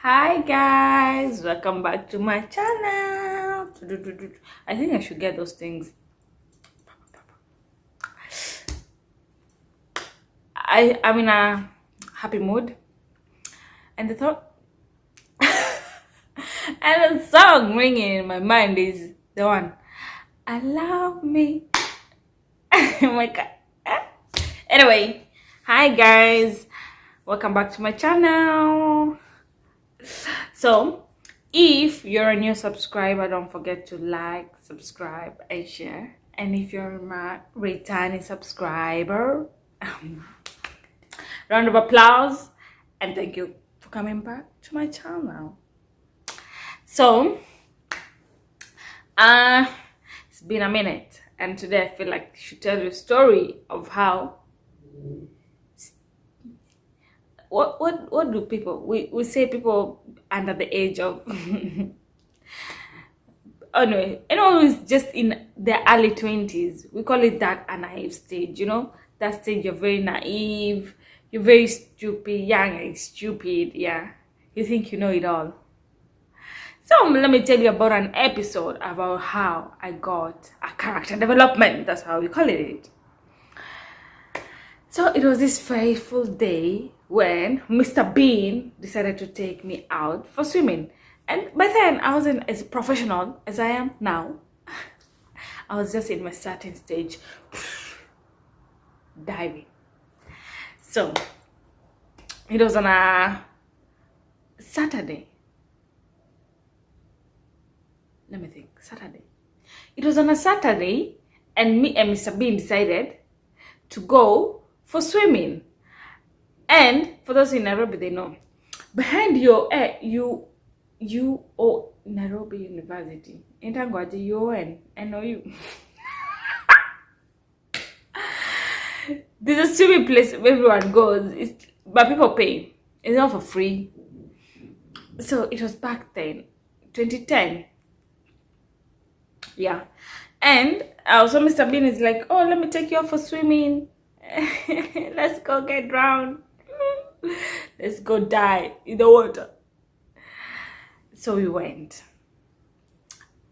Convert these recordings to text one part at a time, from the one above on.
Hi guys, welcome back to my channel. I think I should get those things. I'm in a happy mood, and the thought and the song ringing in my mind is the one "Allow Me." Oh my god. Anyway, hi guys, welcome back to my channel. So if you're a new subscriber, don't forget to like, subscribe and share. And if you're my returning subscriber, round of applause and thank you for coming back to my channel. So it's been a minute, and today I feel like I should tell you a story of how what do people we say people under the age of oh no, anyone who's just in their early 20s, we call it that a naive stage, that stage you're very naive, you're very stupid, young and stupid, yeah, you think you know it all. So let me tell you about an episode about how I got a character development. That's how we call it. So it was this fateful day when Mr. Bean decided to take me out for swimming. And by then, I wasn't as professional as I am now. I was just in my starting stage, diving. So it was on a Saturday. Let me think. Saturday. It was on a Saturday, and me and Mr. Bean decided to go for swimming. And for those in Nairobi, they know behind your Nairobi University, Intangwaji UN, NOU. There's a swimming place where everyone goes, but people pay. It's not for free. So it was back then, 2010. Yeah. And also Mr. Bean is like, oh, let me take you out for swimming. Let's go get drowned. Let's go die in the water. So we went.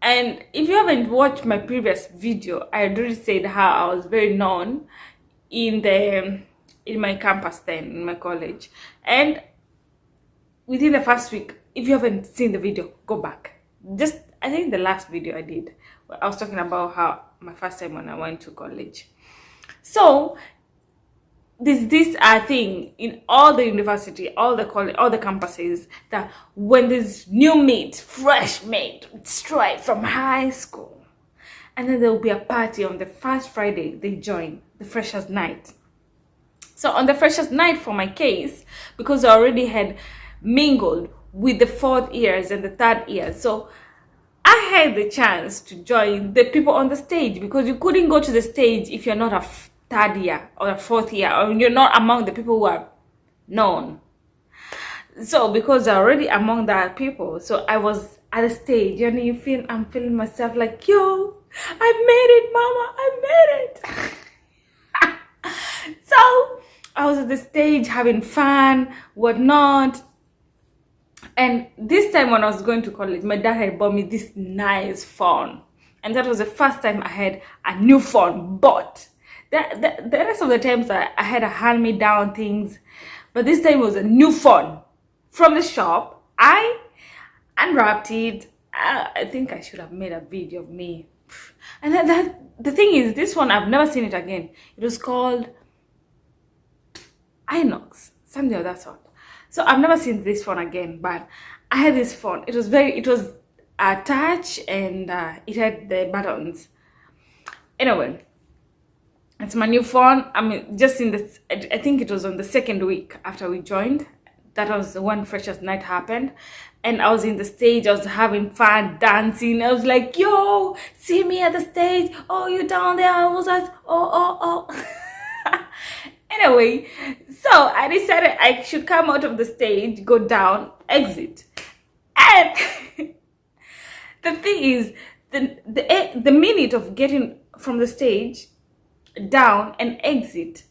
And if you haven't watched my previous video, I already said how I was very known in my campus then, in my college. And within the first week, if you haven't seen the video, go back. Just, I think the last video I did, I was talking about how my first time when I went to college. So this thing in all the university, all the college, all the campuses, that when there's new meat, fresh meat, straight from high school, and then there will be a party on the first Friday, they join the freshers night. So on the freshers night, for my case, because I already had mingled with the fourth years and the third years, so I had the chance to join the people on the stage, because you couldn't go to the stage if you're not a third year or a fourth year, or you're not among the people who are known. So because I'm already among that people, so I was at the stage, and I'm feeling myself like, yo, I made it, mama, I made it. So I was at the stage having fun, whatnot. And this time when I was going to college, my dad had bought me this nice phone, and that was the first time I had a new phone. But the rest of the times I had a hand-me-down things, but this time it was a new phone from the shop. I unwrapped it. I think I should have made a video of me. And the thing is, this one, I've never seen it again. It was called Inox, something of that sort. So I've never seen this phone again, but I had this phone. It was a touch, and it had the buttons. Anyway, it's my new phone. I mean, just I think it was on the second week after we joined. That was when freshers night happened, and I was in the stage. I was having fun, dancing. I was like, yo, see me at the stage. Oh, you down there? I was like, oh. Anyway, so I decided I should come out of the stage, go down, exit. And the thing is, the minute of getting from the stage down and exit,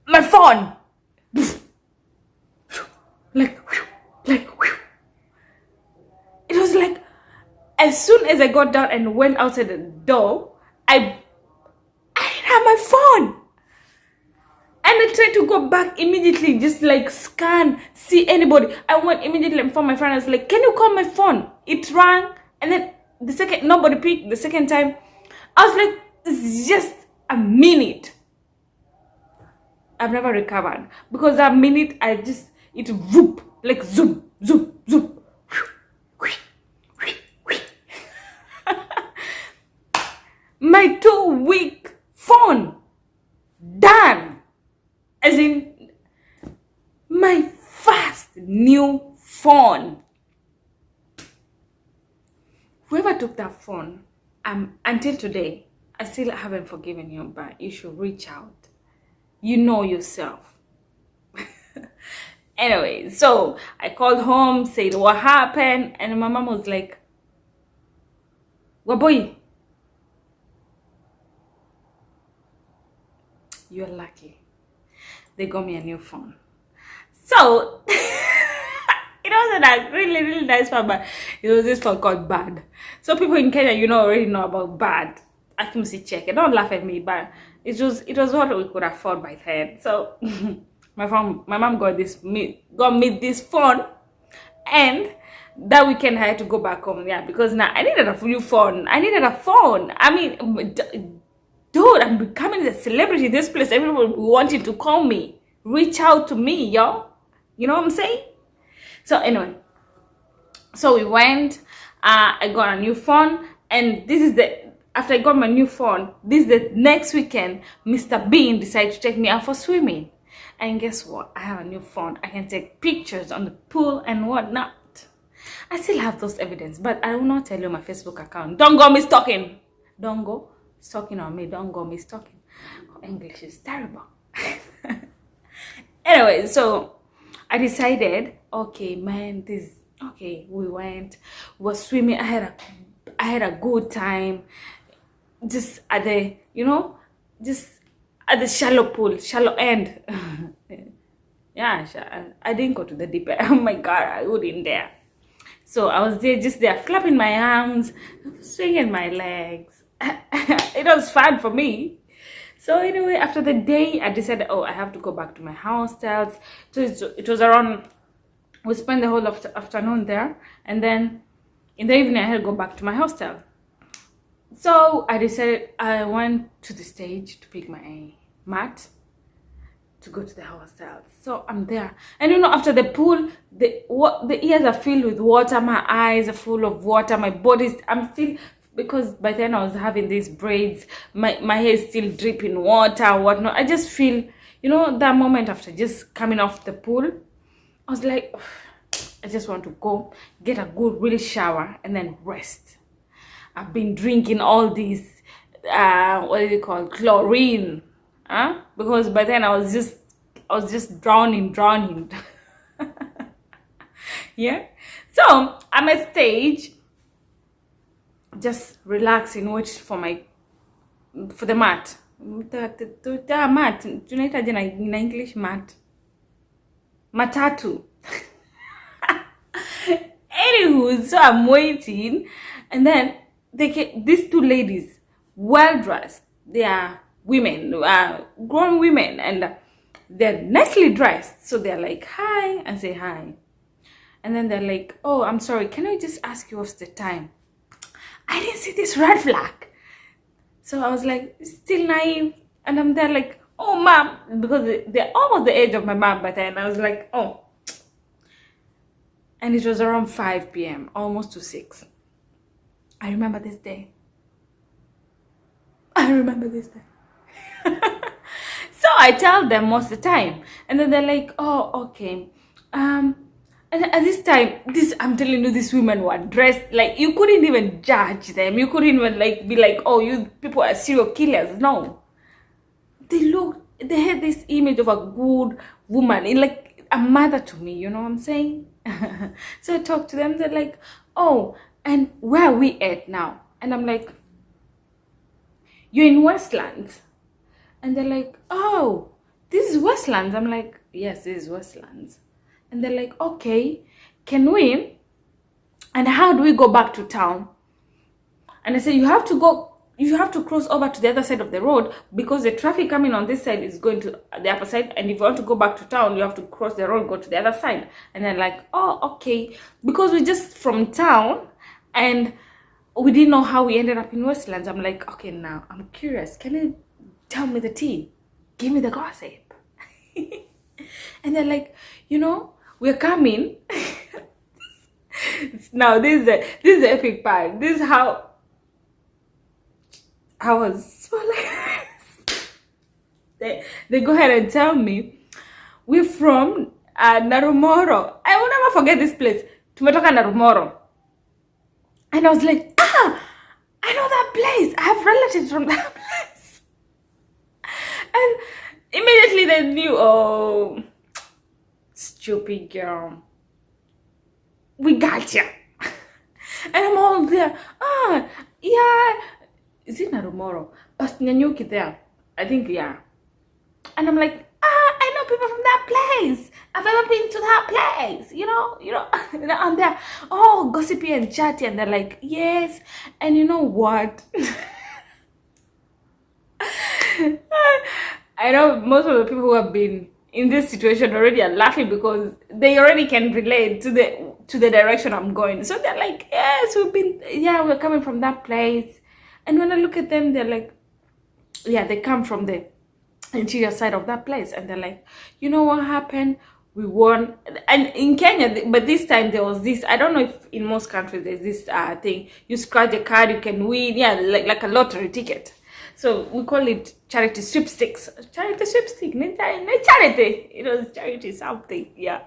my phone like As soon as I got down and went outside the door, I didn't have my phone. And I tried to go back immediately, just like scan, see anybody. I went immediately and found my friend. I was like, can you call my phone? It rang. And then the second, nobody picked. The second time, I was like, it's just a minute. I've never recovered. Because that minute, it whoop, like zoom, zoom, zoom. My 2-week phone, done. As in, my first new phone. Whoever took that phone, until today, I still haven't forgiven you, but you should reach out. You know yourself. Anyway, so I called home, said what happened, and my mom was like, Waboy, you're lucky. They got me a new phone. So it wasn't a really, really nice phone, but it was this phone called Bad. So people in Kenya, already know about Bad. I can see check it. Don't laugh at me, but it was what we could afford by then. So my mom got me this phone, and that weekend I had to go back home. Yeah, because now I needed a new phone. I needed a phone. I mean, dude, I'm becoming a celebrity. This place, everyone wanted to call me, reach out to me, yo. You know what I'm saying? So anyway, so we went. I got a new phone, and after I got my new phone, this is the next weekend. Mr. Bean decided to take me out for swimming, and guess what? I have a new phone. I can take pictures on the pool and whatnot. I still have those evidence, but I will not tell you my Facebook account. Don't go me stalking. Don't go stalking on me. Don't go me stalking. English is terrible. Anyway, so I decided, okay, man, we went, we were swimming. I had a good time, just at the, just at the shallow end. Yeah, I didn't go to the deep end. Oh my God, I wouldn't dare. So I was just there, flapping my arms, swinging my legs. It was fun for me. So anyway, after the day, I decided, I have to go back to my hostel. So it was around, we spent the whole afternoon there. And then in the evening, I had to go back to my hostel. So I decided I went to the stage to pick my mat to go to the hostel. So I'm there. And after the pool, the ears are filled with water. My eyes are full of water. My body's, I'm still... Because by then I was having these braids, my hair is still dripping water, whatnot. I just feel, that moment after just coming off the pool, I was like, I just want to go get a good real shower and then rest. I've been drinking all these, what is it called, chlorine, because by then I was just drowning. Yeah. So I'm at stage, just relaxing, wait for the mat. The mat. Tunaitaje in English mat. Matatu. Anywho, so I'm waiting, and then these two ladies, well dressed. They are women, grown women, and they're nicely dressed. So they're like, hi, and say hi. And then they're like, oh, I'm sorry, can I just ask you what's the time? I didn't see this red flag. So I was like, still naive. And I'm there like, oh, mom. Because they're almost the age of my mom by then. I was like, oh. And it was around 5 p.m., almost to 6. I remember this day. So I tell them most of the time. And then they're like, oh, okay. And at this time, I'm telling you, these women were dressed like you couldn't even judge them. You couldn't even be like, oh, you people are serial killers. No. They had this image of a good woman, like a mother to me, you know what I'm saying? So I talked to them, they're like, oh, and where are we at now? And I'm like, you're in Westlands. And they're like, oh, this is Westlands. I'm like, yes, this is Westlands. And they're like, okay, and how do we go back to town? And I said, you have to cross over to the other side of the road, because the traffic coming on this side is going to the upper side, and if you want to go back to town, you have to cross the road, go to the other side. And they're like, oh, okay, because we're just from town and we didn't know how we ended up in Westlands. I'm like, okay, now I'm curious, can you tell me the tea, give me the gossip? And they're like, we're coming. Now this is the epic part. This is how I was so like, they go ahead and tell me, we're from Narumoro. I will never forget this place. Tumetoka Narumoro. And I was like, I know that place. I have relatives from that place. And immediately they knew, oh, stupid girl, we got you. And I'm all there, yeah, is it Narumoro? But Nyanyuki there, I think, yeah. And I'm like, I know people from that place. I've ever been to that place, and they're all gossipy and chatty, and they're like, yes. And you know what? I know most of the people who have been in this situation already are laughing, because they already can relate to the direction I'm going. So they're like, yes, we're coming from that place. And when I look at them, they're like, yeah, they come from the interior side of that place. And they're like, you know what happened? We won. And in Kenya, but this time there was this, I don't know if in most countries there's this thing, you scratch a card, you can win, like a lottery ticket. So we call it charity sweepstakes. Charity sweepstakes, charity, charity something, yeah,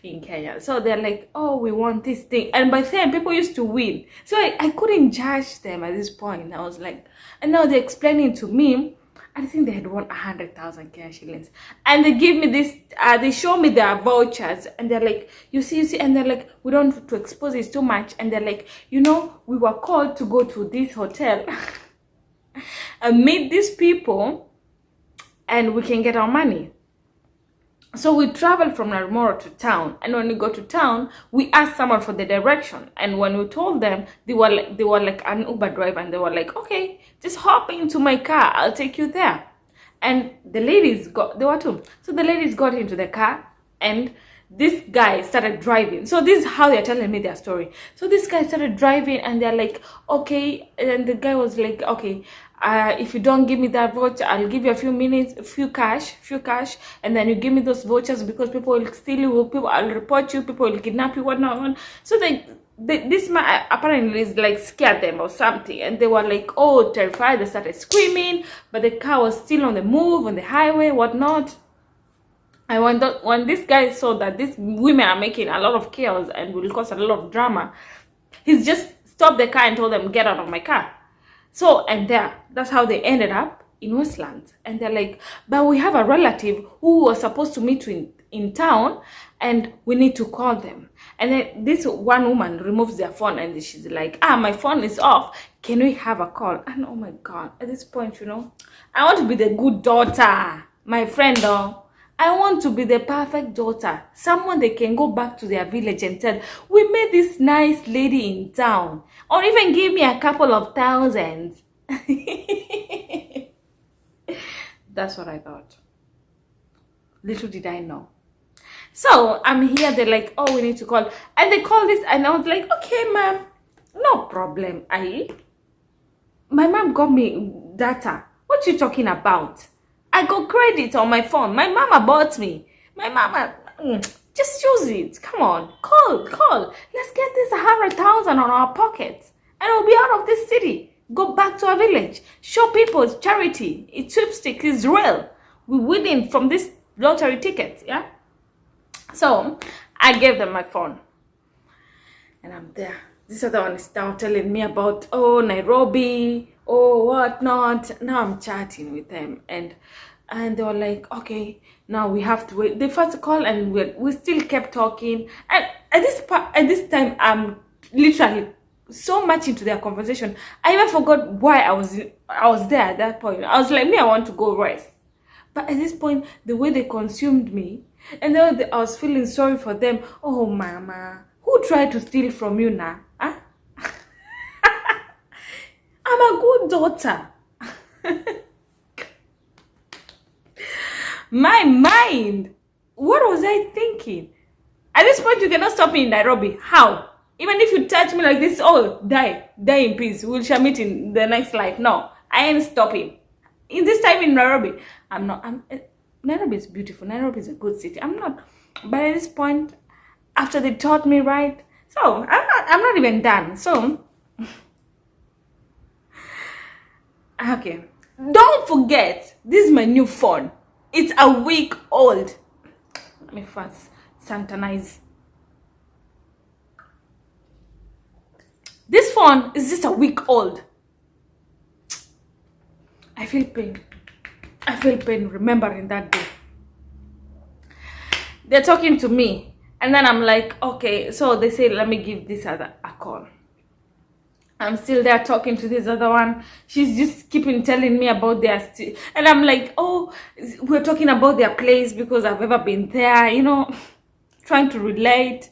in Kenya. So they're like, oh, we want this thing. And by then, people used to win. So I couldn't judge them at this point. I was like, and now they're explaining to me, I think they had won 100,000 Kenya shillings. And they give me this, they show me their vouchers, and they're like, you see, and they're like, we don't want to expose it too much. And they're like, we were called to go to this hotel and meet these people, and we can get our money. So we traveled from Narumoro to town, and when we go to town, we asked someone for the direction. And when we told them, they were like an Uber driver, and they were like, okay, just hop into my car, I'll take you there. And the ladies there were two. So the ladies got into the car, and this guy started driving. So this is how they're telling me their story. So this guy started driving, and they're like, okay. And the guy was like, okay, if you don't give me that voucher, I'll give you a few cash, and then you give me those vouchers, because people will steal you, I'll report you, people will kidnap you, whatnot. So this man apparently is like scared them or something, and they were like, oh, terrified. They started screaming, but the car was still on the move, on the highway, whatnot. And when this guy saw that these women are making a lot of chaos and will cause a lot of drama, he just stopped the car and told them, get out of my car. So, and that's how they ended up in Westlands. And they're like, but we have a relative who was supposed to meet in town, and we need to call them. And then this one woman removes their phone, and she's like, my phone is off, can we have a call? And oh my God, at this point, I want to be the good daughter, my friend, though. I want to be the perfect daughter, someone they can go back to their village and tell, we met this nice lady in town, or even give me a couple of thousands. That's what I thought. Little did I know. So I'm here, they're like, oh, we need to call. And they call this, and I was like, okay, ma'am, no problem. My mom got me data. What you talking about? I got credit on my phone. My mama bought me. My mama, just use it. Come on, call. Let's get this 100,000 on our pockets, and we'll be out of this city. Go back to our village. Show people it's charity. It's sweepstake is real. We're winning from this lottery tickets, yeah? So I gave them my phone, and I'm there. This other one is now telling me about, oh, Nairobi, oh, whatnot. Now I'm chatting with them, and they were like, okay, now we have to wait. They first call, and we still kept talking. And at this time, I'm literally so much into their conversation, I even forgot why I was there at that point. I was like, I want to go rest. But at this point, the way they consumed me, and then I was feeling sorry for them. Oh, mama, who tried to steal from you now? Huh? I'm a good daughter. My mind. What was I thinking? At this point, you cannot stop me in Nairobi. How? Even if you touch me like this, oh, die in peace. We shall meet in the next life. No, I ain't stopping. In this time in Nairobi, I'm not. Nairobi is beautiful. Nairobi is a good city. I'm not. But at this point, after they taught me right, so I'm not even done. So, okay. Don't forget, this is my new phone. It's a week old. Let me first sanitize. This phone is just a week old. I feel pain. I feel pain remembering that day. They're talking to me. And then I'm like, okay. So they say, let me give this other a call. I'm still there talking to this other one. She's just keeping telling me about their and I'm like, oh, we're talking about their place because I've ever been there, you know, trying to relate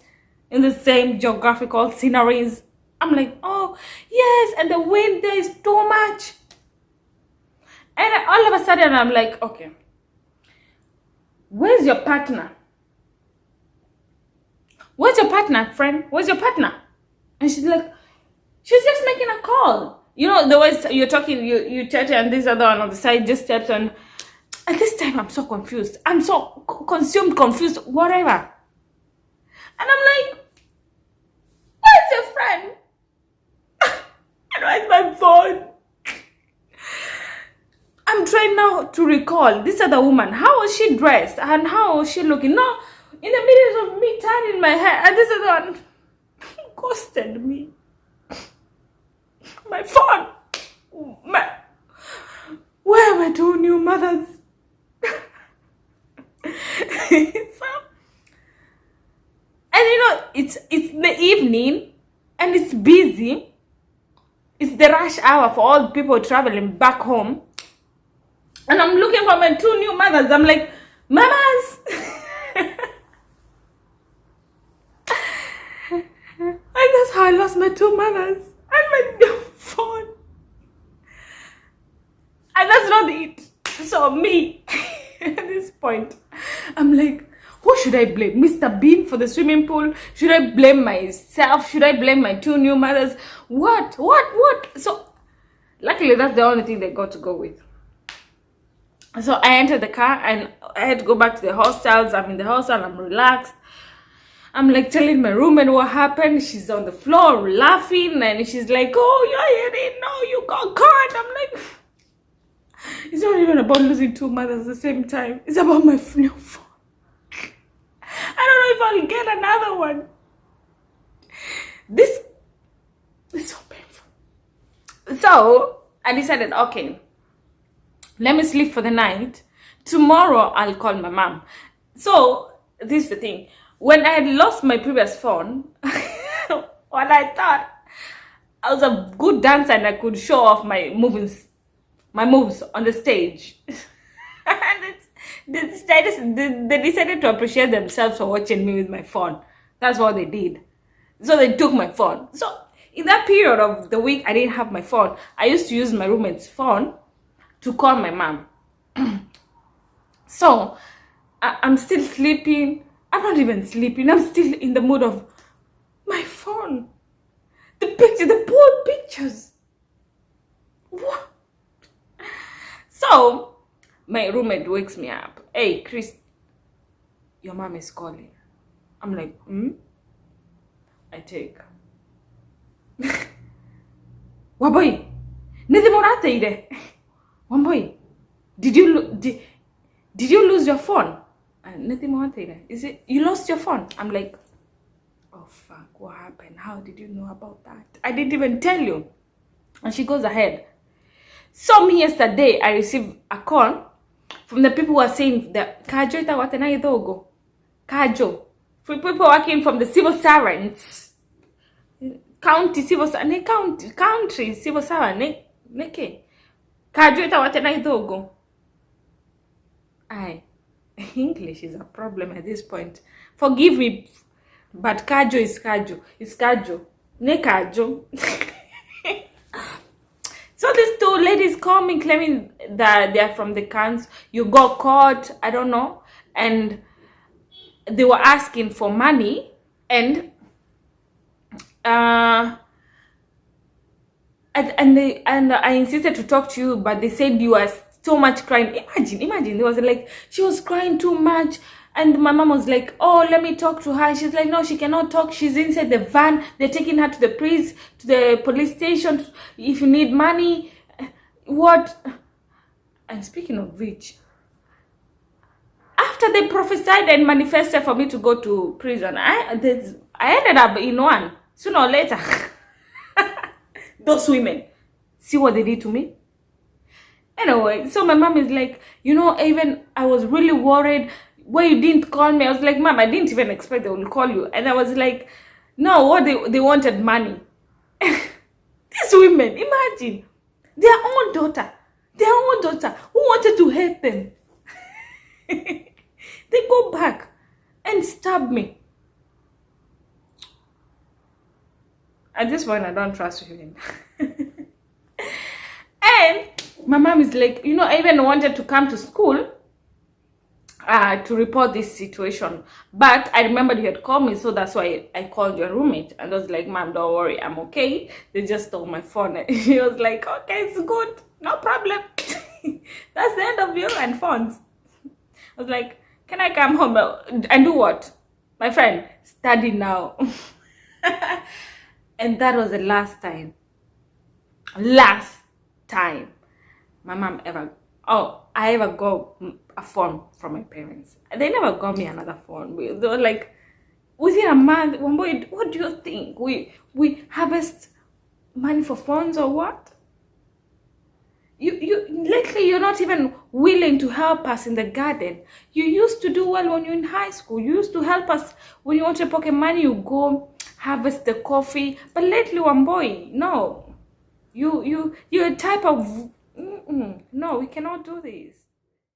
in the same geographical sceneries. I'm like, oh, yes, and the wind there is too much. And all of a sudden, I'm like, okay, where's your partner? Where's your partner, friend? Where's your partner? And she's like, she's just making a call. You know, the way you're talking, you chat, and this other one on the side just steps on. At this time, I'm so confused. I'm so consumed, confused, whatever. And I'm like, where's your friend? And where's my phone? I'm trying now to recall this other woman. How was she dressed? And how was she looking? No, in the middle of me turning my head, and this other one ghosted me. My phone. Where are my two new mothers? And you know, it's the evening and it's busy. It's the rush hour for all people traveling back home. And I'm looking for my two new mothers. I'm like, mamas. And that's how I lost my two mothers and my new phone. And that's not it. So me, at this point, I'm like, who should I blame? Mr. Bean for the swimming pool? Should I blame myself? Should I blame my two new mothers? What? So, luckily, that's the only thing they got to go with. So I entered the car and I had to go back to the hostels. I'm in the hostel, I'm relaxed. I'm like telling my roommate what happened. She's on the floor laughing and she's like, oh, you didn't know you got caught. I'm like, it's not even about losing two mothers at the same time. It's about my new phone. I don't know if I'll get another one. This is so painful. So I decided, okay, let me sleep for the night. Tomorrow I'll call my mom. So this is the thing. When I had lost my previous phone, when I thought I was a good dancer and I could show off my moves on the stage. And they decided to appreciate themselves for watching me with my phone. That's what they did. So they took my phone. So in that period of the week I didn't have my phone, I used to use my roommate's phone to call my mom. So I'm still sleeping. I'm not even sleeping. I'm still in the mood of my phone. The poor pictures. What? So my roommate wakes me up. Hey, Chris, your mom is calling. I'm like, I take. Waboy, nidi morate ide. Waboy, did you lose your phone? Is it you lost your phone? I'm like, oh fuck, what happened? How did you know about that? I didn't even tell you. And she goes ahead. So me yesterday, I received a call from the people who are saying that Kajo ita watena idogo. Kajo. For people working from the civil servants. Country civil servant. Neke. Kajo ita watena idogo. Aye. English is a problem at this point. Forgive me, but Kajo is Kajo. It's Kajo. Ne Kajo. So ladies call me claiming that they're from the cans. You got caught, I don't know, and they were asking for money, and and I insisted to talk to you, but they said you are so much crying. Imagine. There was like, she was crying too much, and my mom was like, oh, let me talk to her. She's like, no, she cannot talk. She's inside the van. They're taking her to the police station. If you need money, what? And speaking of which, after they prophesied and manifested for me to go to prison, I ended up in one sooner or later. Those women, see what they did to me. Anyway, so my mom is like, even I was really worried why you didn't call me. I was like, Mom, I didn't even expect they would call you. And I was like, no, what they wanted money. These women, imagine, their own daughter who wanted to help them. They go back and stab me. At this point, I don't trust women. And my mom is like, I even wanted to come to school to report this situation. But I remembered you had called me, so that's why I called your roommate. And I was like, Mom, don't worry, I'm okay. They just stole my phone. She was like, okay, it's good. No problem. That's the end of you and phones. I was like, can I come home and do what? My friend, study now. And that was the last time my mom I ever got a phone from my parents. They never got me another phone. They were like, within a month, one boy, what do you think? We harvest money for phones or what? Lately you're not even willing to help us in the garden. You used to do well when you're in high school. You used to help us when you want to pocket money. You go harvest the coffee. But lately, one boy, no, you're a type of no. We cannot do this.